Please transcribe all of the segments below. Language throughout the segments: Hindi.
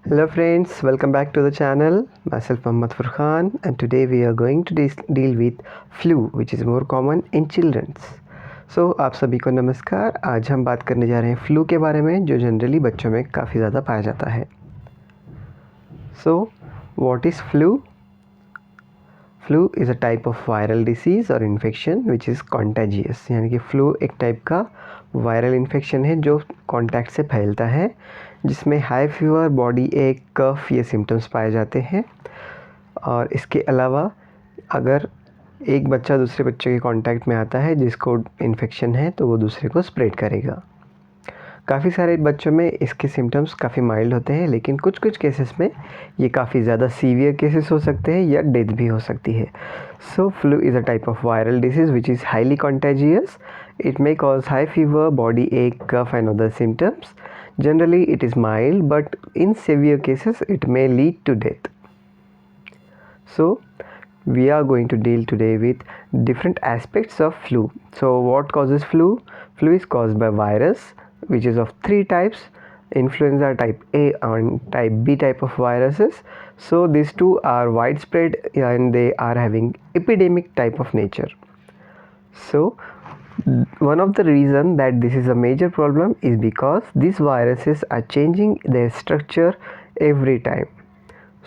Hello friends, welcome back to the channel. Myself Mohammad Furqan and today we are going to deal with flu which is more common in children's. So आप सभी को नमस्कार। आज हम बात करने जा रहे हैं फ्लू के बारे में जो जनरली बच्चों में काफ़ी ज़्यादा पाया जाता है। So what is flu? Flu is a type of viral disease और इन्फेक्शन विच इज़ कॉन्टेजियस, यानी कि फ्लू एक टाइप का वायरल इन्फेक्शन है जो कॉन्टैक्ट से फैलता है, जिसमें हाई फीवर, बॉडी एक, कफ ये सिम्टम्स पाए जाते हैं। और इसके अलावा अगर एक बच्चा दूसरे बच्चे के कांटेक्ट में आता है जिसको इन्फेक्शन है तो वो दूसरे को स्प्रेड करेगा। काफ़ी सारे बच्चों में इसके सिम्टम्स काफ़ी माइल्ड होते हैं, लेकिन कुछ कुछ केसेस में ये काफ़ी ज़्यादा सीवियर केसेस हो सकते हैं या डेथ भी हो सकती है। So flu is a type of viral disease which is highly contagious. It may cause high fever, body ache, cough and other symptoms. Generally it is mild, but in severe cases it may lead to death. So we are going to deal today with different aspects of flu. So what causes flu? Flu is caused by virus which is of three types: influenza type A and type B type of viruses. So these two are widespread and they are having epidemic type of nature. So one of the reason that this is a major problem is because these viruses are changing their structure every time.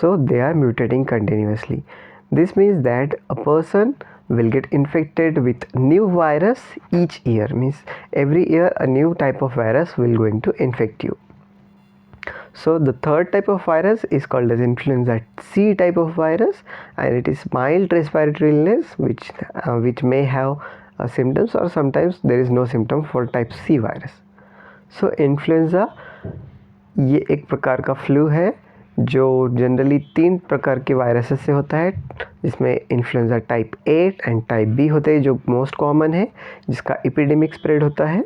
So they are mutating continuously. This means that a person will get infected with new virus each year, means every year a new type of virus will going to infect you. So the third type of virus is called as influenza C type of virus, and it is mild respiratory illness which may have symptoms, or sometimes there is no symptom for type C virus. So influenza ये एक प्रकार का फ्लू है जो जनरली 3 प्रकार के वायरसेस से होता है, जिसमें influenza type A and type B होते हैं जो मोस्ट कॉमन है, जिसका एपिडेमिक स्प्रेड होता है।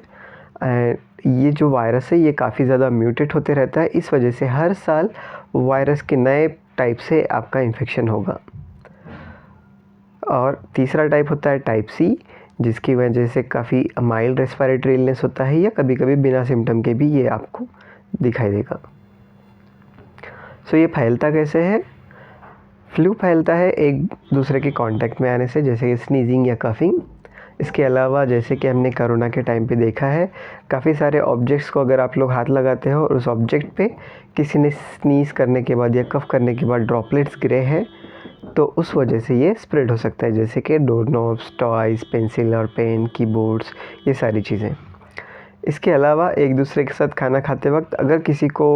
एंड ये जो वायरस है ये काफ़ी ज़्यादा म्यूटेट होते रहता है, इस वजह से हर साल वायरस के नए टाइप से आपका इन्फेक्शन होगा। और तीसरा टाइप होता है टाइप सी, जिसकी वजह से काफ़ी माइल्ड रेस्पिरेटरी इलनेस होता है या कभी कभी बिना सिम्टम के भी ये आपको दिखाई देगा। सो ये फैलता कैसे है? फ्लू फैलता है एक दूसरे के कांटेक्ट में आने से, जैसे कि स्नीजिंग या कफिंग। इसके अलावा जैसे कि हमने कोरोना के टाइम पे देखा है, काफ़ी सारे ऑब्जेक्ट्स को अगर आप लोग हाथ लगाते हो और उस ऑब्जेक्ट पे किसी ने स्नीज करने के बाद या कफ करने के बाद ड्रॉपलेट्स गिरे हैं तो उस वजह से ये स्प्रेड हो सकता है, जैसे कि डोर नॉब्स, टॉयज़, पेंसिल और पेन, कीबोर्ड्स, ये सारी चीज़ें। इसके अलावा एक दूसरे के साथ खाना खाते वक्त अगर किसी को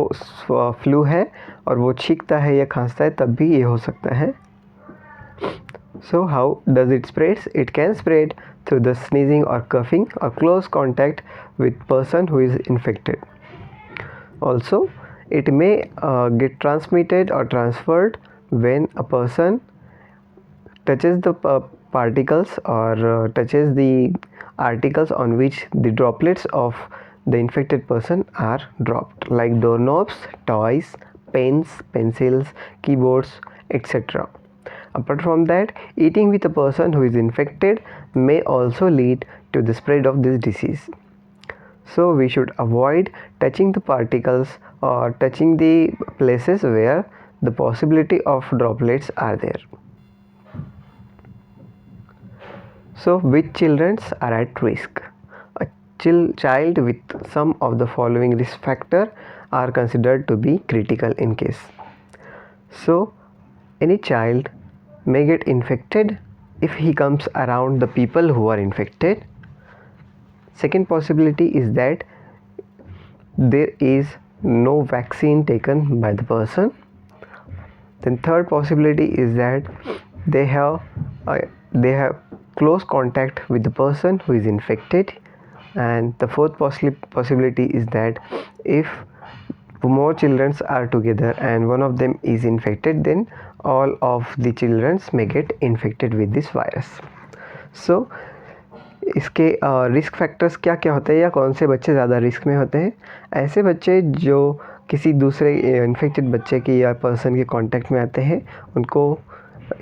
फ्लू है और वो छींकता है या खांसता है तब भी ये हो सकता है। So how does it spreads? It can spread through the sneezing और कफिंग और close contact with person who is infected. Also, it may get transmitted or transferred when a person touches the particles or touches the articles on which the droplets of the infected person are dropped, like doorknobs, toys, pens, pencils, keyboards, etc. Apart from that, eating with a person who is infected may also lead to the spread of this disease. So we should avoid touching the particles or touching the places where the possibility of droplets are there. So which children are at risk? A child with some of the following risk factor are considered to be critical in case. So any child may get infected if he comes around the people who are infected. Second possibility is that there is no vaccine taken by the person. Then third possibility is that they have close contact with the person who is infected. And the fourth possibility is that if more children are together and one of them is infected, then all of the children may get infected with this virus. So इसके रिस्क फैक्टर्स क्या क्या होते हैं या कौन से बच्चे ज़्यादा रिस्क में होते हैं? ऐसे बच्चे जो किसी दूसरे इन्फेक्टेड बच्चे की या पर्सन के कांटेक्ट में आते हैं उनको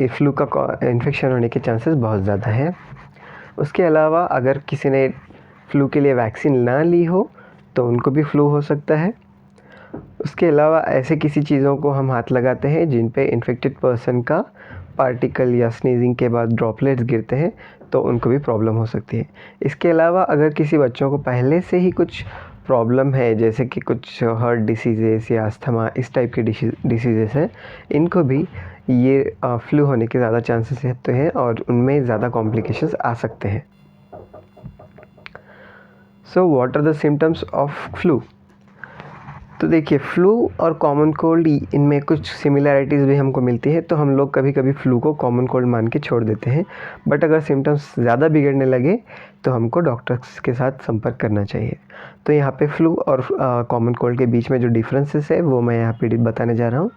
फ्लू का इन्फेक्शन होने के चांसेस बहुत ज़्यादा हैं। उसके अलावा अगर किसी ने फ्लू के लिए वैक्सीन ना ली हो तो उनको भी फ्लू हो सकता है। उसके अलावा ऐसे किसी चीज़ों को हम हाथ लगाते हैं जिन पे इन्फेक्टेड पर्सन का पार्टिकल या स्नीजिंग के बाद ड्रॉपलेट्स गिरते हैं तो उनको भी प्रॉब्लम हो सकती है। इसके अलावा अगर किसी बच्चों को पहले से ही कुछ प्रॉब्लम है, जैसे कि कुछ हार्ट डिसीज़ेस या अस्थमा, इस टाइप के डिसीज़ेस हैं, इनको भी ये फ्लू होने के ज़्यादा चांसेस रहते हैं और उनमें ज़्यादा कॉम्प्लिकेशंस आ सकते हैं। So what are the symptoms of flu? तो देखिए, फ्लू और कॉमन कोल्ड इनमें कुछ सिमिलैरिटीज़ भी हमको मिलती है, तो हम लोग कभी कभी फ्लू को कॉमन कोल्ड मान के छोड़ देते हैं। बट अगर सिम्टम्स ज़्यादा बिगड़ने लगे तो हमको डॉक्टर्स के साथ संपर्क करना चाहिए। तो यहाँ पे फ्लू और कॉमन कोल्ड के बीच में जो डिफरेंसेस है वो मैं यहाँ पे बताने जा रहा हूँ।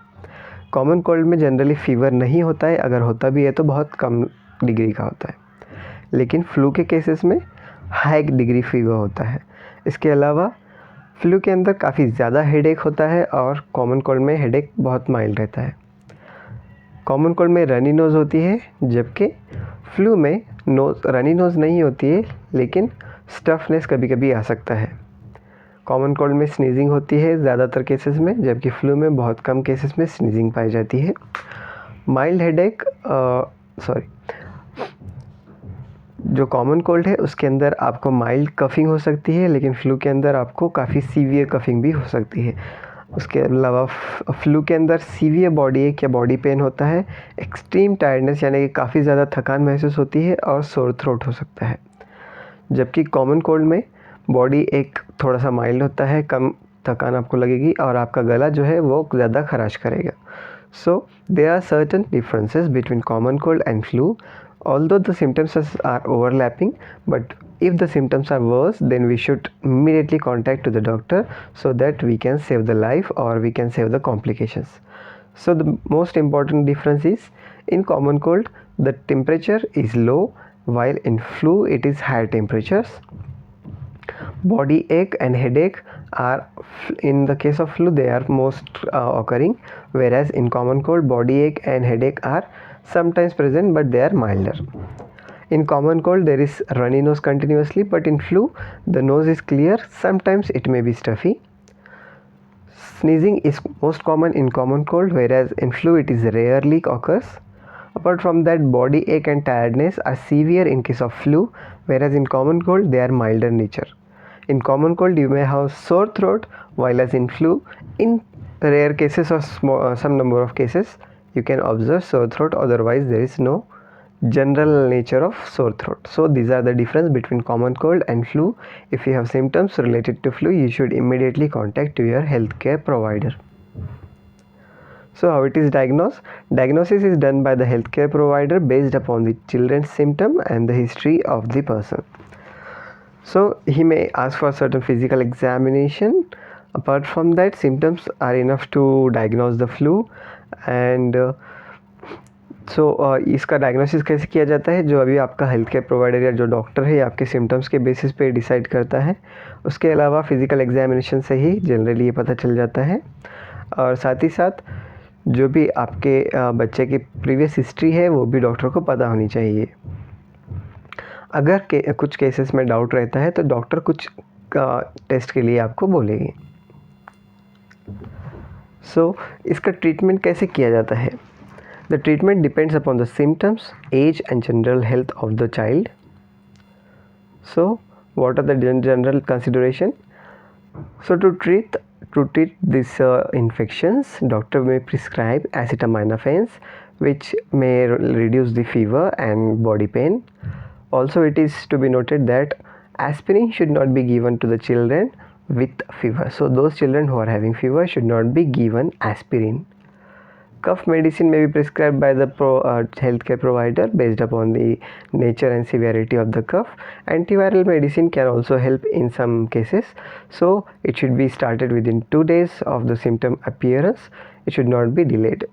कॉमन कोल्ड में जनरली फ़ीवर नहीं होता है, अगर होता भी है तो बहुत कम डिग्री का होता है, लेकिन फ्लू के केसेस में हाई डिग्री फीवर होता है। इसके अलावा फ्लू के अंदर काफ़ी ज़्यादा हेडेक होता है और कॉमन कोल्ड में हेडेक बहुत माइल्ड रहता है। कॉमन कोल्ड में रनी नोज़ होती है, जबकि फ्लू में रनी नोज़ नहीं होती है, लेकिन स्टफनेस कभी कभी आ सकता है। कॉमन कोल्ड में स्नीजिंग होती है ज़्यादातर केसेस में, जबकि फ्लू में बहुत कम केसेस में स्नीजिंग पाई जाती है। माइल्ड हेडेक जो कॉमन कोल्ड है उसके अंदर आपको माइल्ड कफिंग हो सकती है, लेकिन फ्लू के अंदर आपको काफ़ी सीवियर कफिंग भी हो सकती है। उसके अलावा फ्लू के अंदर सीवियर बॉडी एक या बॉडी पेन होता है, एक्सट्रीम टायर्डनेस यानी कि काफ़ी ज़्यादा थकान महसूस होती है और सोर थ्रोट हो सकता है। जबकि कॉमन कोल्ड में बॉडी एक थोड़ा सा माइल्ड होता है, कम थकान आपको लगेगी और आपका गला जो है वो ज़्यादा खराश करेगा। So there are certain differences between common cold and flu, although the symptoms are overlapping, but if the symptoms are worse, then we should immediately contact to the doctor so that we can save the life or we can save the complications. So the most important difference is, in common cold the temperature is low, while in flu it is higher temperatures. Body ache and headache are, in the case of flu, they are most occurring, whereas in common cold body ache and headache are sometimes present but they are milder. In common cold there is runny nose continuously, but in flu the nose is clear, sometimes it may be stuffy. Sneezing is most common in common cold, whereas in flu it is rarely occurs. Apart from that, body ache and tiredness are severe in case of flu, whereas in common cold they are milder nature. In common cold you may have sore throat, while as in flu, in rare cases or some number of cases, you can observe sore throat, otherwise there is no general nature of sore throat. So these are the difference between common cold and flu. If you have symptoms related to flu, you should immediately contact to your healthcare provider. So how it is diagnosed? Diagnosis is done by the healthcare provider based upon the children's symptom and the history of the person. So he may ask for certain physical examination. Apart from that, symptoms are enough to diagnose the flu. And इसका डायग्नोसिस कैसे किया जाता है? जो अभी आपका हेल्थ केयर प्रोवाइडर या जो डॉक्टर है आपके सिम्टम्स के बेसिस पे डिसाइड करता है। उसके अलावा फिज़िकल एग्जामिनेशन से ही जनरली ये पता चल जाता है। और साथ ही साथ जो भी आपके बच्चे की प्रीवियस हिस्ट्री है वो भी डॉक्टर को पता होनी चाहिए। अगर कुछ केसेस में डाउट रहता है तो डॉक्टर कुछ टेस्ट के लिए आपको बोलेंगे। इसका ट्रीटमेंट कैसे किया जाता है? The treatment depends upon the symptoms, age and general health of the child. So what are the general consideration? So to treat these infections, doctor may prescribe acetaminophen, which may reduce the fever and body pain. Also it is to be noted that aspirin should not be given to the children with fever. So those children who are having fever should not be given aspirin. Cough medicine may be prescribed by the healthcare provider based upon the nature and severity of the cough. Antiviral medicine can also help in some cases. So it should be started within 2 days of the symptom appearance. It should not be delayed.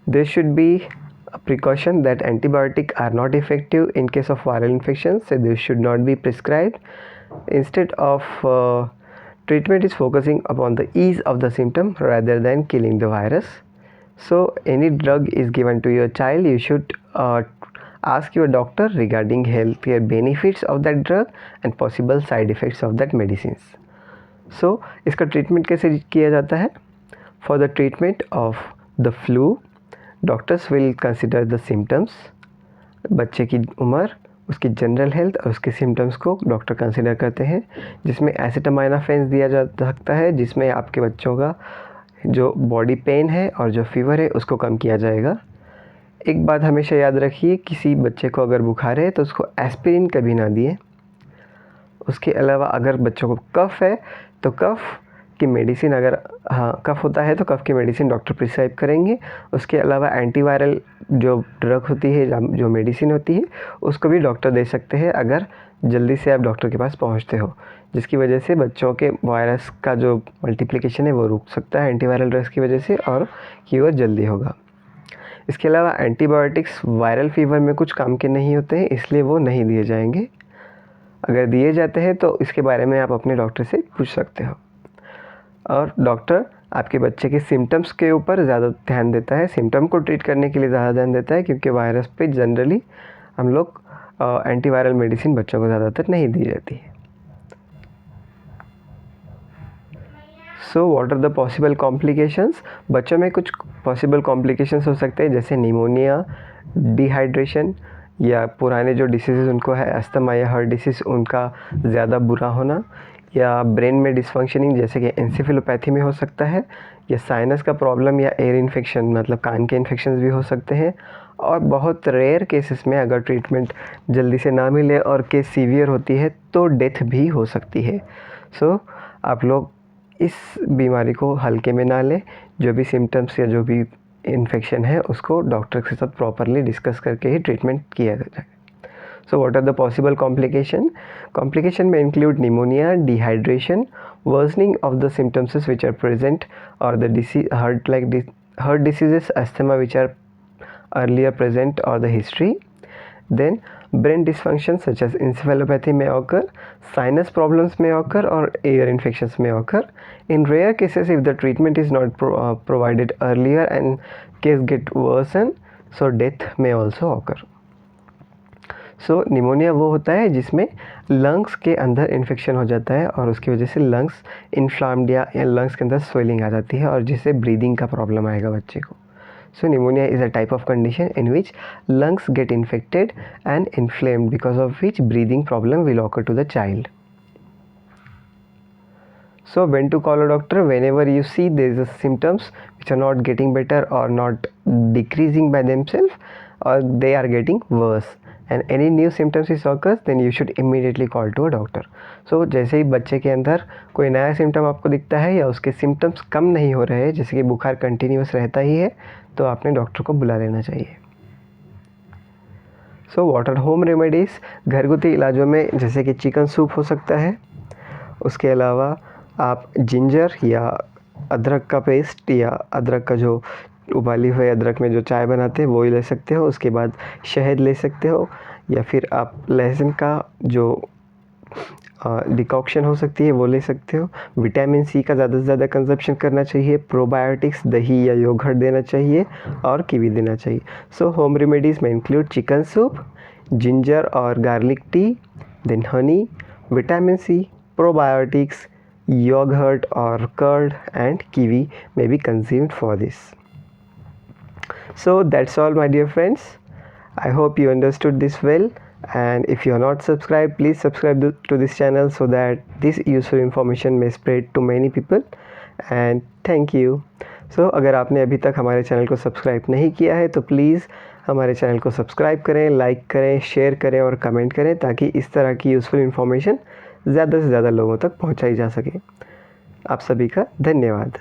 There should be a precaution that antibiotics are not effective in case of viral infections, so they should not be prescribed. Instead of treatment is focusing upon the ease of the symptom rather than killing the virus. So any drug is given to your child, you should ask your doctor regarding healthcare benefits of that drug and possible side effects of that medicines. इसका ट्रीटमेंट कैसे किया जाता है? For the treatment of the flu doctors will consider the symptoms. बच्चे की उम्र, उसकी जनरल हेल्थ और उसके सिम्टम्स को डॉक्टर कंसिडर करते हैं, जिसमें एसिटामाइनोफेन दिया जा सकता है, जिसमें आपके बच्चों का जो बॉडी पेन है और जो फीवर है उसको कम किया जाएगा। एक बात हमेशा याद रखिए, किसी बच्चे को अगर बुखार है तो उसको एस्पिरिन कभी ना दिए। उसके अलावा अगर बच्चों को कफ़ है तो कफ़ की मेडिसिन, अगर कफ़ होता है तो कफ़ की मेडिसिन डॉक्टर प्रिस्क्राइब करेंगे। उसके अलावा एंटीवायरल जो ड्रग होती है, जो मेडिसिन होती है, उसको भी डॉक्टर दे सकते हैं अगर जल्दी से आप डॉक्टर के पास पहुंचते हो, जिसकी वजह से बच्चों के वायरस का जो मल्टीप्लिकेशन है वो रुक सकता है एंटीवायरल ड्रग्स की वजह से, और क्योर जल्दी होगा। इसके अलावा एंटीबायोटिक्स वायरल फीवर में कुछ काम के नहीं होते हैं, इसलिए वो नहीं दिए जाएंगे। अगर दिए जाते हैं तो इसके बारे में आप अपने डॉक्टर से पूछ सकते हो। और डॉक्टर आपके बच्चे के सिम्टम्स के ऊपर ज़्यादा ध्यान देता है, सिम्टम को ट्रीट करने के लिए ज़्यादा ध्यान देता है, क्योंकि वायरस पे जनरली हम लोग एंटीवायरल मेडिसिन बच्चों को ज़्यादातर नहीं दी जाती है। So what are the possible complications? बच्चों में कुछ पॉसिबल कॉम्प्लिकेशंस हो सकते हैं, जैसे निमोनिया, डिहाइड्रेशन, या पुराने जो डिसीज़ उनको है अस्थमा या हार्ट डिसीज़ उनका ज़्यादा बुरा होना, या ब्रेन में डिसफंक्शनिंग जैसे कि एंसेफेलोपैथी में हो सकता है, या साइनस का प्रॉब्लम या एयर इन्फेक्शन मतलब कान के इन्फेक्शंस भी हो सकते हैं। और बहुत रेयर केसेस में अगर ट्रीटमेंट जल्दी से ना मिले और केस सीवियर होती है तो डेथ भी हो सकती है। सो आप लोग इस बीमारी को हल्के में ना लें। जो भी सिम्टम्स या जो भी इन्फेक्शन है उसको डॉक्टर के साथ प्रॉपरली डिस्कस करके ही ट्रीटमेंट किया जाए। So what are the possible complication? Complication may include pneumonia, dehydration, worsening of the symptoms which are present, or the heart diseases, asthma which are earlier present, or the history. Then brain dysfunction such as encephalopathy may occur, sinus problems may occur, or ear infections may occur. In rare cases, if the treatment is not provided earlier and case get worsen, so death may also occur. So pneumonia वो होता है जिसमें लंग्स के अंदर इन्फेक्शन हो जाता है और उसकी वजह से लंग्स इन्फ्लाम्ड या लंग्स के अंदर स्वेलिंग आ जाती है और जिससे ब्रीदिंग का प्रॉब्लम आएगा बच्चे को। So pneumonia is a type of condition in which lungs get infected and inflamed because of which breathing problem will occur to the child. So when to call a doctor? Whenever you see there is symptoms which are not getting better or not decreasing by themselves or they are getting worse and any new symptoms is occurs, then you should immediately call to a doctor. So जैसे ही बच्चे के अंदर कोई नया सिम्टम आपको दिखता है या उसके सिम्टम्स कम नहीं हो रहे हैं, जैसे कि बुखार कंटिन्यूस रहता ही है, तो आपने डॉक्टर को बुला लेना चाहिए. So what are home remedies? घरगुती इलाजों में जैसे कि चिकन सूप हो सकता है. उसके अलावा आप जिंजर या अदरक का पेस्ट या अदरक का जो उबाली हुए अदरक में जो चाय बनाते हैं वो ही ले सकते हो. उसके बाद शहद ले सकते हो या फिर आप लहसुन का जो डिकॉक्शन हो सकती है वो ले सकते हो. विटामिन सी का ज़्यादा से ज़्यादा कंजप्शन करना चाहिए. प्रोबायोटिक्स दही या योगर्ट देना चाहिए और कीवी देना चाहिए. सो होम रेमेडीज़ में इंक्लूड चिकन सूप, जिंजर और garlic tea, then honey, vitamin C, probiotics, yogurt or curd and kiwi may be consumed for this. So that's all my dear friends. I hope you understood this well, and if you are not subscribed, please subscribe to this channel so that this useful information may spread to many people, and thank you. So अगर आपने अभी तक हमारे चैनल को सब्सक्राइब नहीं किया है तो प्लीज़ हमारे चैनल को सब्सक्राइब करें, लाइक करें, शेयर करें और कमेंट करें ताकि इस तरह की यूज़फुल इन्फॉर्मेशन ज़्यादा से ज़्यादा लोगों तक पहुंचाई जा सके. आप सभी का धन्यवाद.